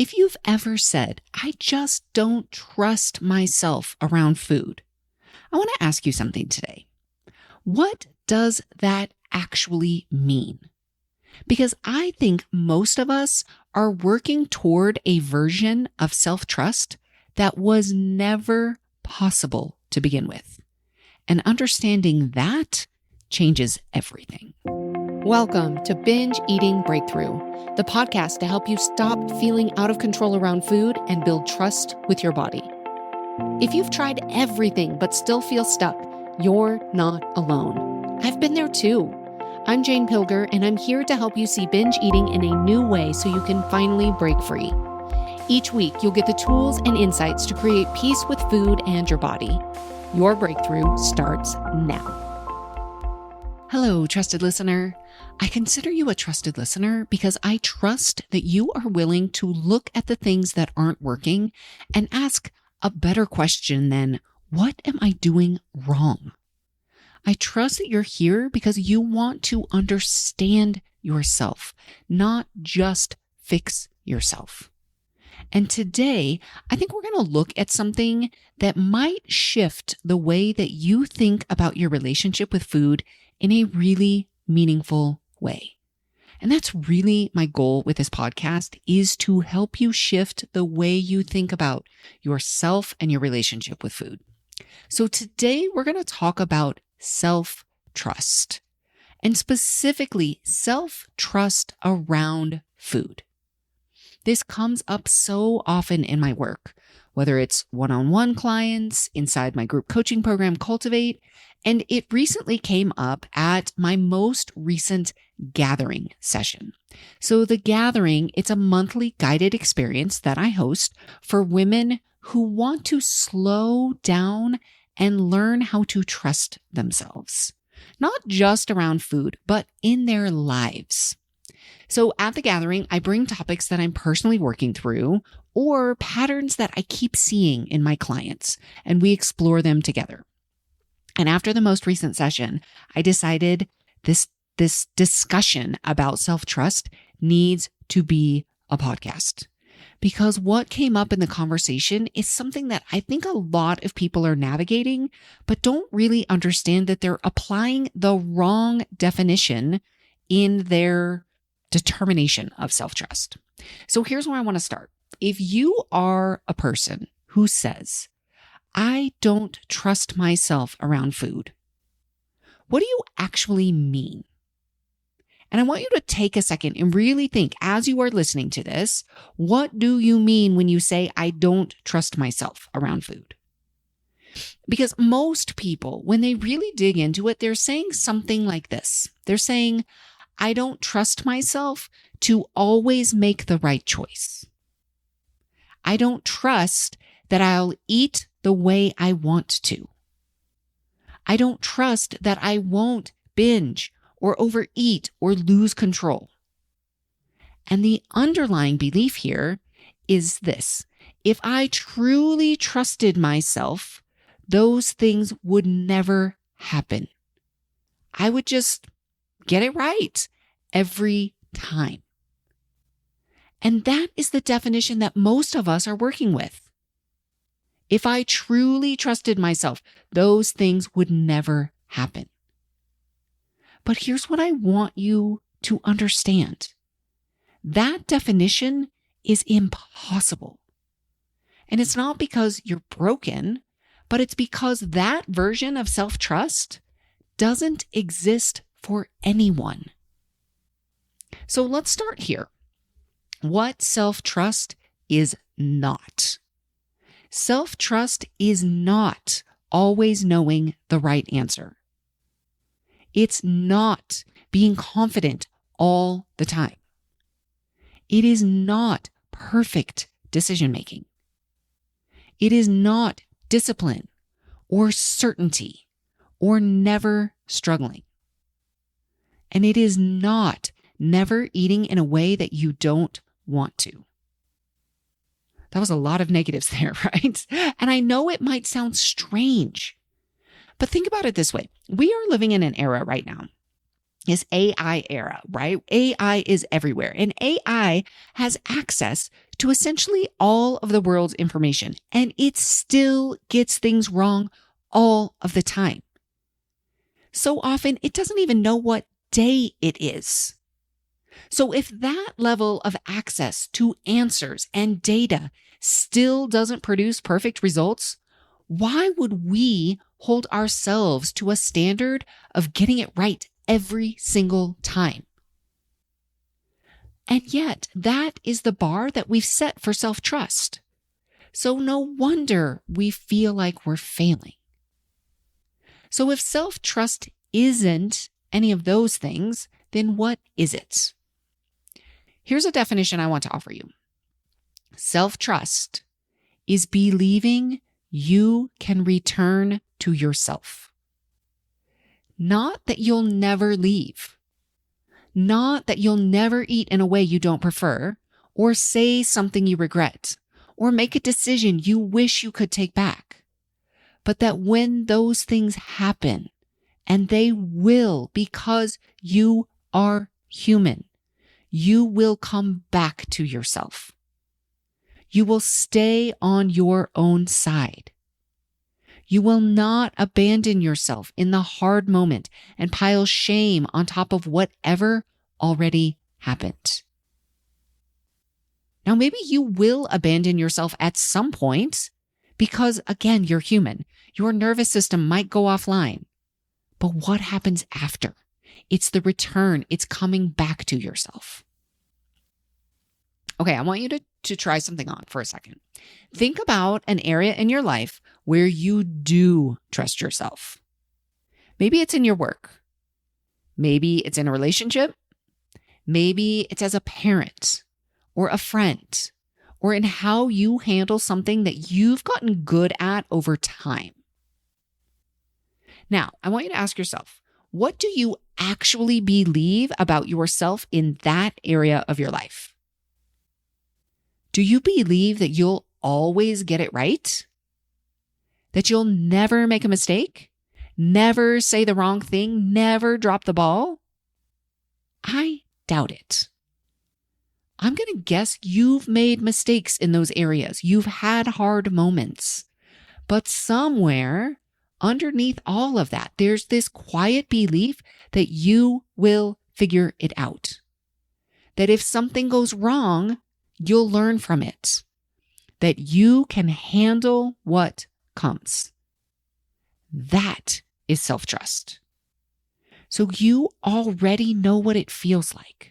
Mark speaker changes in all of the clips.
Speaker 1: If you've ever said, I just don't trust myself around food, I want to ask you something today. What does that actually mean? Because I think most of us are working toward a version of self-trust that was never possible to begin with. And understanding that changes everything.
Speaker 2: Welcome to Binge Eating Breakthrough, the podcast to help you stop feeling out of control around food and build trust with your body. If you've tried everything but still feel stuck, you're not alone. I've been there too. I'm Jane Pilger, and I'm here to help you see binge eating in a new way so you can finally break free. Each week, you'll get the tools and insights to create peace with food and your body. Your breakthrough starts now.
Speaker 1: Hello, trusted listener. I consider you a trusted listener because I trust that you are willing to look at the things that aren't working and ask a better question than, what am I doing wrong? I trust that you're here because you want to understand yourself, not just fix yourself. And today, I think we're going to look at something that might shift the way that you think about your relationship with food in a really meaningful way. And that's really my goal with this podcast, is to help you shift the way you think about yourself and your relationship with food. So today we're going to talk about self-trust, and specifically self-trust around food. This comes up so often in my work, whether it's one-on-one clients, inside my group coaching program, Cultivate, and it recently came up at my most recent gathering session. So the gathering, it's a monthly guided experience that I host for women who want to slow down and learn how to trust themselves, not just around food, but in their lives. So at the gathering, I bring topics that I'm personally working through or patterns that I keep seeing in my clients, and we explore them together. And after the most recent session, I decided this discussion about self-trust needs to be a podcast, because what came up in the conversation is something that I think a lot of people are navigating, but don't really understand that they're applying the wrong definition in their determination of self-trust. So here's where I want to start. If you are a person who says, I don't trust myself around food, what do you actually mean? And I want you to take a second and really think, as you are listening to this, what do you mean when you say, I don't trust myself around food? Because most people, when they really dig into it, they're saying something like this. They're saying, I don't trust myself to always make the right choice. I don't trust that I'll eat the way I want to. I don't trust that I won't binge or overeat or lose control. And the underlying belief here is this: if I truly trusted myself, those things would never happen. I would just get it right every time. And that is the definition that most of us are working with. If I truly trusted myself, those things would never happen. But here's what I want you to understand. That definition is impossible. And it's not because you're broken, but it's because that version of self-trust doesn't exist for anyone. So let's start here. What self-trust is not. Self-trust is not always knowing the right answer. It's not being confident all the time. It is not perfect decision-making. It is not discipline or certainty or never struggling. And it is not never eating in a way that you don't want to. That was a lot of negatives there, right? And I know it might sound strange, but think about it this way. We are living in an era right now, this AI era, right? AI is everywhere, and AI has access to essentially all of the world's information, and it still gets things wrong all of the time. So often, it doesn't even know what day it is. So if that level of access to answers and data still doesn't produce perfect results, why would we hold ourselves to a standard of getting it right every single time? And yet, that is the bar that we've set for self-trust. So no wonder we feel like we're failing. So if self-trust isn't any of those things, then what is it? Here's a definition I want to offer you. Self-trust is believing you can return to yourself. Not that you'll never leave. Not that you'll never eat in a way you don't prefer, or say something you regret, or make a decision you wish you could take back. But that when those things happen, and they will because you are human, you will come back to yourself. You will stay on your own side. You will not abandon yourself in the hard moment and pile shame on top of whatever already happened. Now, maybe you will abandon yourself at some point because, again, you're human. Your nervous system might go offline. But what happens after? It's the return. It's coming back to yourself. Okay, I want you to try something on for a second. Think about an area in your life where you do trust yourself. Maybe it's in your work. Maybe it's in a relationship. Maybe it's as a parent or a friend, or in how you handle something that you've gotten good at over time. Now, I want you to ask yourself, what do you actually believe about yourself in that area of your life? Do you believe that you'll always get it right? That you'll never make a mistake? Never say the wrong thing? Never drop the ball? I doubt it. I'm going to guess you've made mistakes in those areas. You've had hard moments. But somewhere underneath all of that, there's this quiet belief that you will figure it out. That if something goes wrong, you'll learn from it. That you can handle what comes. That is self-trust. So you already know what it feels like.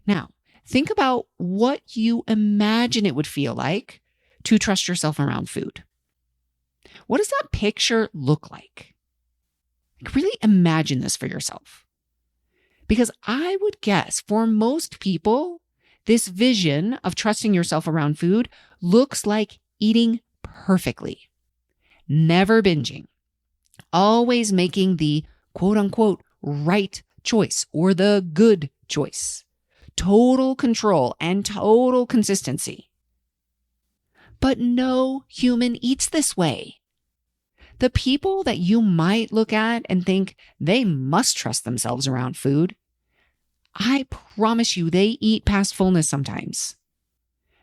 Speaker 1: Now, think about what you imagine it would feel like to trust yourself around food. What does that picture look like? Really imagine this for yourself. Because I would guess for most people, this vision of trusting yourself around food looks like eating perfectly, never binging, always making the quote unquote right choice or the good choice, total control and total consistency. But no human eats this way. The people that you might look at and think they must trust themselves around food, I promise you they eat past fullness sometimes.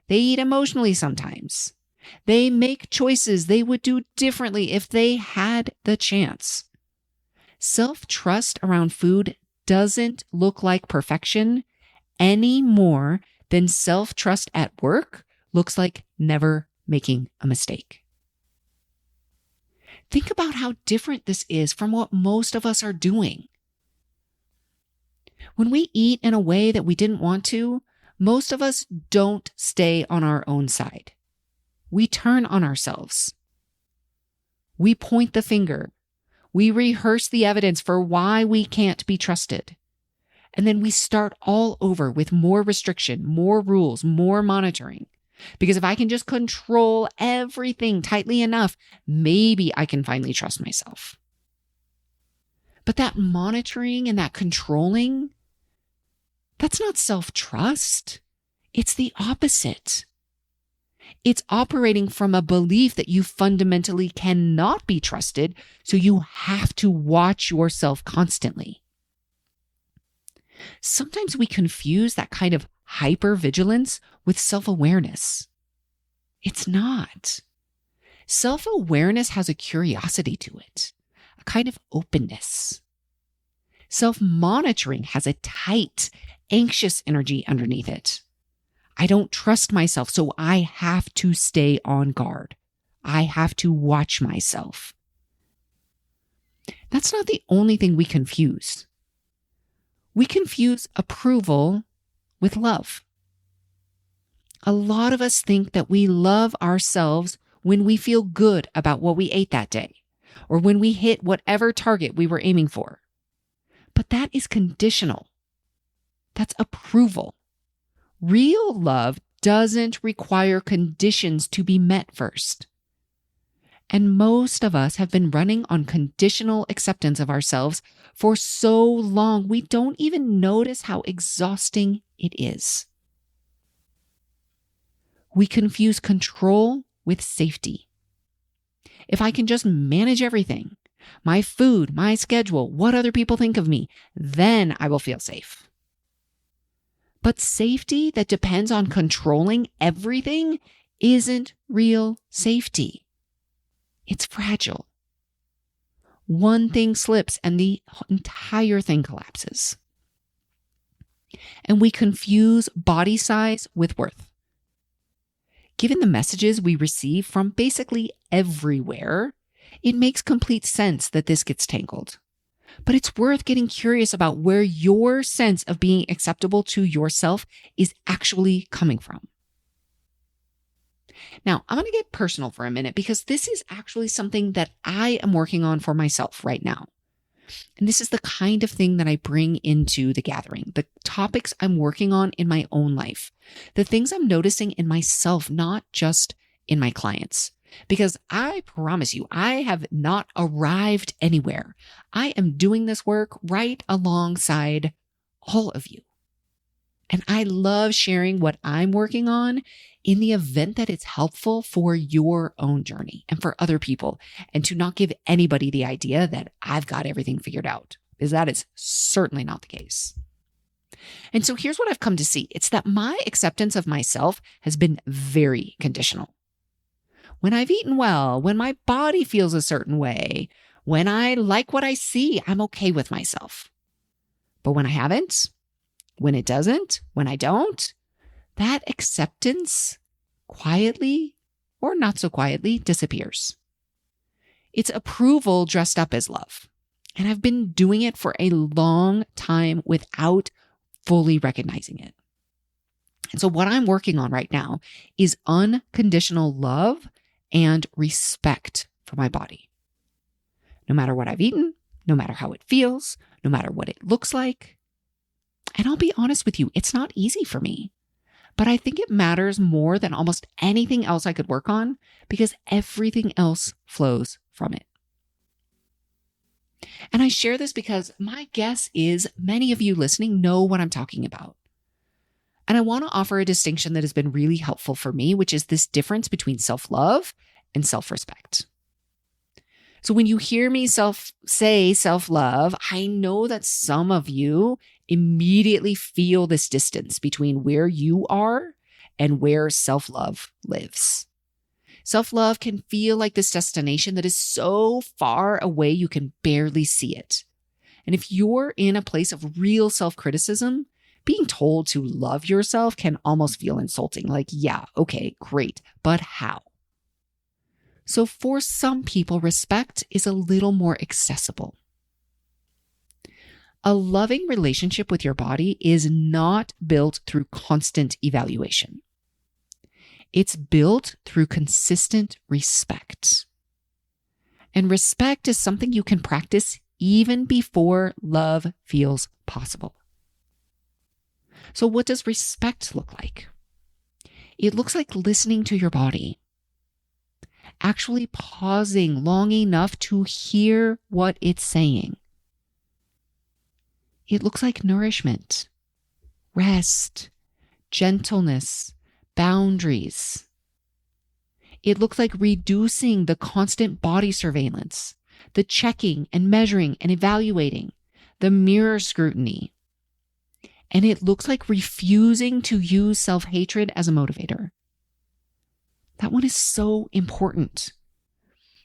Speaker 1: They eat emotionally sometimes. They make choices they would do differently if they had the chance. Self-trust around food doesn't look like perfection any more than self-trust at work looks like never making a mistake. Think about how different this is from what most of us are doing. When we eat in a way that we didn't want to, most of us don't stay on our own side. We turn on ourselves. We point the finger. We rehearse the evidence for why we can't be trusted. And then we start all over with more restriction, more rules, more monitoring. Because if I can just control everything tightly enough, maybe I can finally trust myself. But that monitoring and that controlling, that's not self-trust. It's the opposite. It's operating from a belief that you fundamentally cannot be trusted, so you have to watch yourself constantly. Sometimes we confuse that kind of hypervigilance with self-awareness. It's not. Self-awareness has a curiosity to it, a kind of openness. Self-monitoring has a tight, anxious energy underneath it. I don't trust myself, so I have to stay on guard. I have to watch myself. That's not the only thing we confuse. We confuse approval with love. A lot of us think that we love ourselves when we feel good about what we ate that day, or when we hit whatever target we were aiming for. But that is conditional. That's approval. Real love doesn't require conditions to be met first. And most of us have been running on conditional acceptance of ourselves for so long, we don't even notice how exhausting it is. We confuse control with safety. If I can just manage everything, my food, my schedule, what other people think of me, then I will feel safe. But safety that depends on controlling everything isn't real safety. It's fragile. One thing slips and the entire thing collapses. And we confuse body size with worth. Given the messages we receive from basically everywhere, it makes complete sense that this gets tangled. But it's worth getting curious about where your sense of being acceptable to yourself is actually coming from. Now, I'm going to get personal for a minute because this is actually something that I am working on for myself right now. And this is the kind of thing that I bring into the gathering, the topics I'm working on in my own life, the things I'm noticing in myself, not just in my clients. Because I promise you, I have not arrived anywhere. I am doing this work right alongside all of you. And I love sharing what I'm working on in the event that it's helpful for your own journey and for other people, and to not give anybody the idea that I've got everything figured out, because that is certainly not the case. And so here's what I've come to see. It's that my acceptance of myself has been very conditional. When I've eaten well, when my body feels a certain way, when I like what I see, I'm okay with myself. But when I haven't, when it doesn't, when I don't, that acceptance quietly or not so quietly disappears. It's approval dressed up as love. And I've been doing it for a long time without fully recognizing it. And so what I'm working on right now is unconditional love and respect for my body. No matter what I've eaten, no matter how it feels, no matter what it looks like. And I'll be honest with you, it's not easy for me. But I think it matters more than almost anything else I could work on because everything else flows from it. And I share this because my guess is many of you listening know what I'm talking about. And I want to offer a distinction that has been really helpful for me, which is this difference between self-love and self-respect. So when you hear me say self-love, I know that some of you immediately feel this distance between where you are and where self-love lives. Self-love can feel like this destination that is so far away you can barely see it. And if you're in a place of real self-criticism, being told to love yourself can almost feel insulting. Like, yeah, okay, great, but how? So for some people, respect is a little more accessible. A loving relationship with your body is not built through constant evaluation. It's built through consistent respect. And respect is something you can practice even before love feels possible. So what does respect look like? It looks like listening to your body. Actually pausing long enough to hear what it's saying. It looks like nourishment, rest, gentleness, boundaries. It looks like reducing the constant body surveillance, the checking and measuring and evaluating, the mirror scrutiny. And it looks like refusing to use self-hatred as a motivator. That one is so important.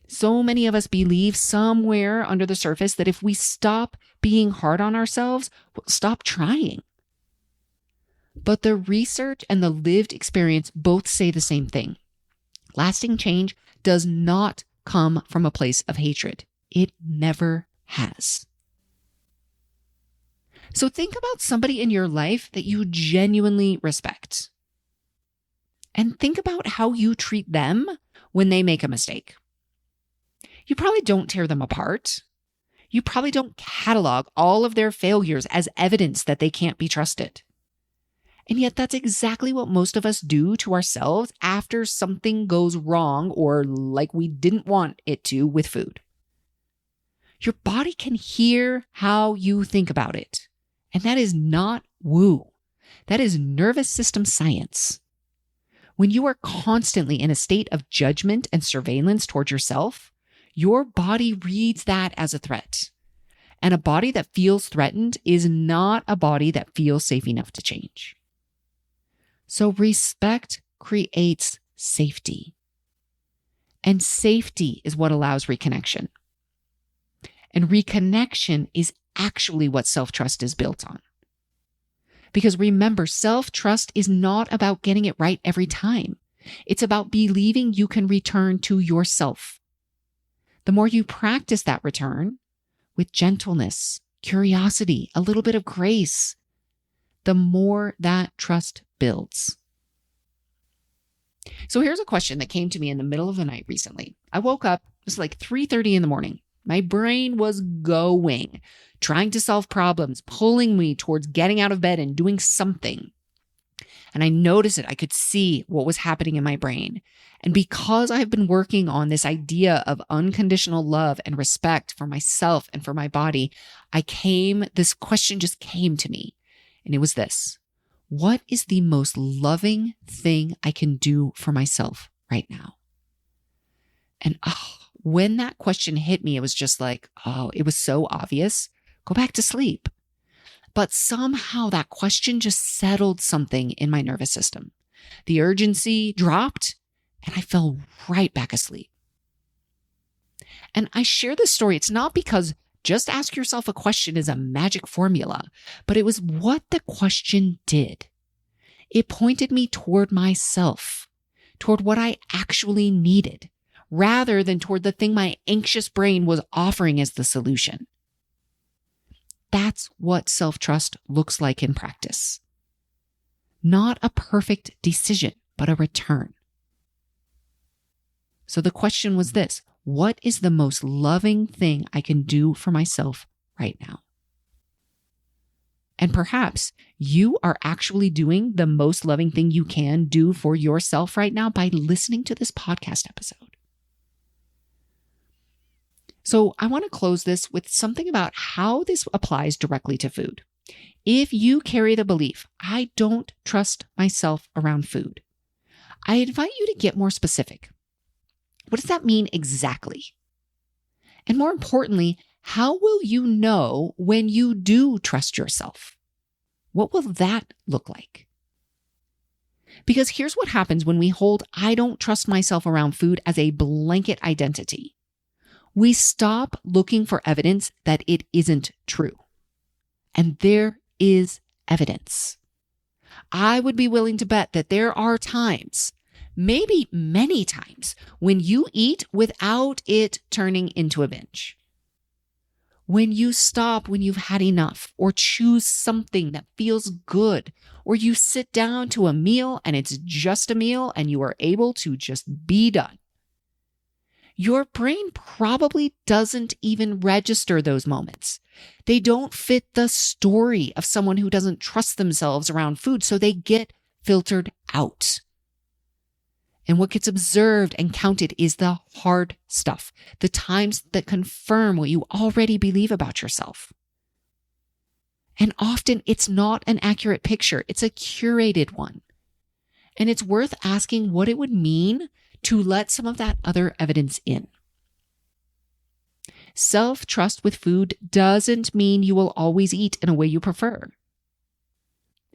Speaker 1: So many of us believe somewhere under the surface that if we stop being hard on ourselves, we'll stop trying. But the research and the lived experience both say the same thing. Lasting change does not come from a place of hatred. It never has. So think about somebody in your life that you genuinely respect. And think about how you treat them when they make a mistake. You probably don't tear them apart. You probably don't catalog all of their failures as evidence that they can't be trusted. And yet that's exactly what most of us do to ourselves after something goes wrong or like we didn't want it to with food. Your body can hear how you think about it. And that is not woo. That is nervous system science. When you are constantly in a state of judgment and surveillance toward yourself, your body reads that as a threat. And a body that feels threatened is not a body that feels safe enough to change. So respect creates safety. And safety is what allows reconnection. And reconnection is actually what self-trust is built on. Because remember, self-trust is not about getting it right every time. It's about believing you can return to yourself. The more you practice that return with gentleness, curiosity, a little bit of grace, the more that trust builds. So here's a question that came to me in the middle of the night recently. I woke up, it was like 3:30 in the morning. My brain was going, trying to solve problems, pulling me towards getting out of bed and doing something. And I noticed it. I could see what was happening in my brain. And because I have been working on this idea of unconditional love and respect for myself and for my body, this question just came to me. And it was this: what is the most loving thing I can do for myself right now? And when that question hit me, it was just like, it was so obvious. Go back to sleep. But somehow that question just settled something in my nervous system. The urgency dropped and I fell right back asleep. And I share this story. It's not because just ask yourself a question is a magic formula, but it was what the question did. It pointed me toward myself, toward what I actually needed, rather than toward the thing my anxious brain was offering as the solution. That's what self-trust looks like in practice. Not a perfect decision, but a return. So the question was this: what is the most loving thing I can do for myself right now? And perhaps you are actually doing the most loving thing you can do for yourself right now by listening to this podcast episode. So I want to close this with something about how this applies directly to food. If you carry the belief, I don't trust myself around food, I invite you to get more specific. What does that mean exactly? And more importantly, how will you know when you do trust yourself? What will that look like? Because here's what happens when we hold I don't trust myself around food as a blanket identity. We stop looking for evidence that it isn't true. And there is evidence. I would be willing to bet that there are times, maybe many times, when you eat without it turning into a binge. When you stop when you've had enough, or choose something that feels good, or you sit down to a meal and it's just a meal and you are able to just be done. Your brain probably doesn't even register those moments. They don't fit the story of someone who doesn't trust themselves around food, so they get filtered out. And what gets observed and counted is the hard stuff, the times that confirm what you already believe about yourself. And often it's not an accurate picture, it's a curated one. And it's worth asking what it would mean to let some of that other evidence in. Self-trust with food doesn't mean you will always eat in a way you prefer.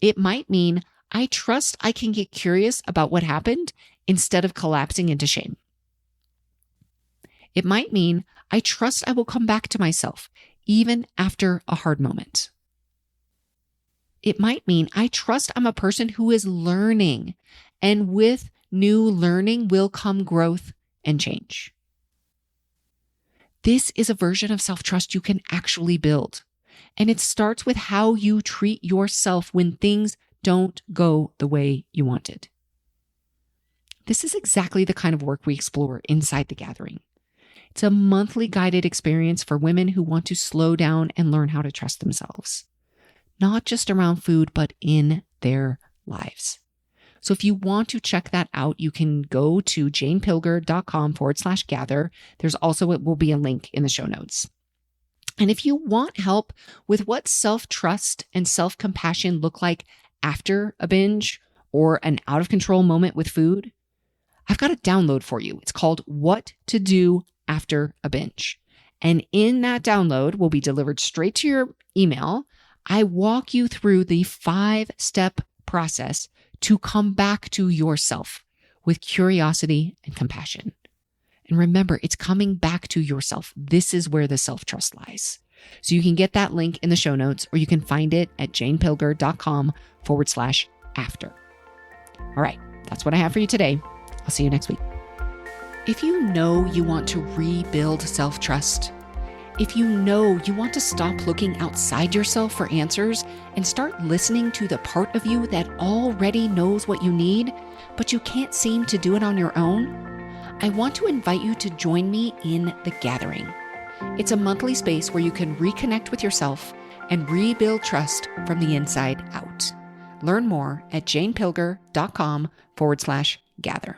Speaker 1: It might mean I trust I can get curious about what happened instead of collapsing into shame. It might mean I trust I will come back to myself even after a hard moment. It might mean I trust I'm a person who is learning, and with new learning will come growth and change. This is a version of self-trust you can actually build. And it starts with how you treat yourself when things don't go the way you wanted. This is exactly the kind of work we explore inside the gathering. It's a monthly guided experience for women who want to slow down and learn how to trust themselves, not just around food, but in their lives. So if you want to check that out, you can go to janepilger.com/gather. There's also, it will be a link in the show notes. And if you want help with what self-trust and self-compassion look like after a binge or an out of control moment with food, I've got a download for you. It's called What to Do After a Binge. And in that download will be delivered straight to your email. I walk you through the 5-step process to come back to yourself with curiosity and compassion. And remember, it's coming back to yourself. This is where the self-trust lies. So you can get that link in the show notes, or you can find it at janepilger.com/after. All right, that's what I have for you today. I'll see you next week. If you know you want to rebuild self-trust, if you know you want to stop looking outside yourself for answers and start listening to the part of you that already knows what you need, but you can't seem to do it on your own, I want to invite you to join me in The Gathering. It's a monthly space where you can reconnect with yourself and rebuild trust from the inside out. Learn more at janepilger.com/gather.